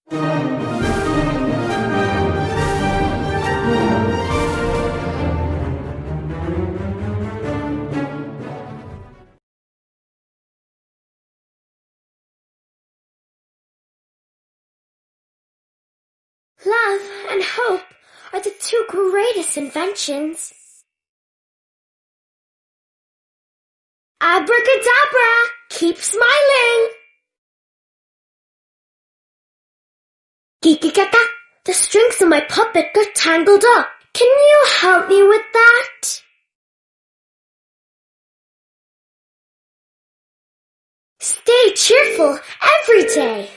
Love and hope are the two greatest inventions. Abracadabra, keep smiling. Kikikaka, the strings of my puppet got tangled up. Can you help me with that? Stay cheerful every day.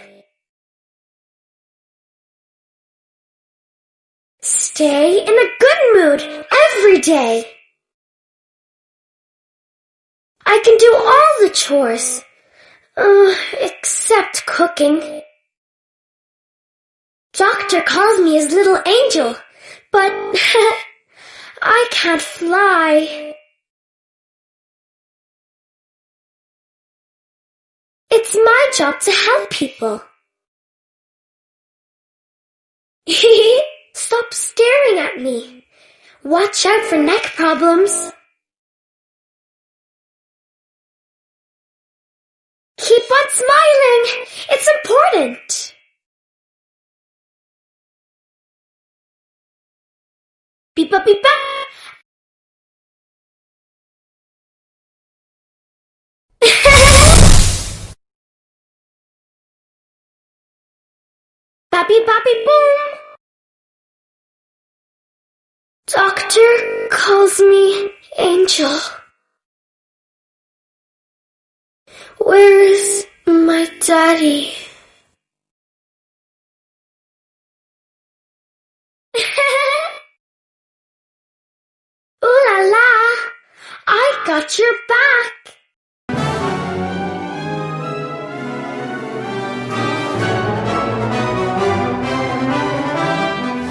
Stay in a good mood every day. I can do all the chores, except cooking. Doctor calls me his little angel, but I can't fly. It's my job to help people. Stop staring at me. Watch out for neck problems. Keep on smiling. It's important. Beepa beepa. Bappy bappy boom. Doctor calls me Angel. Where's my daddy? Ooh la la, I got your back.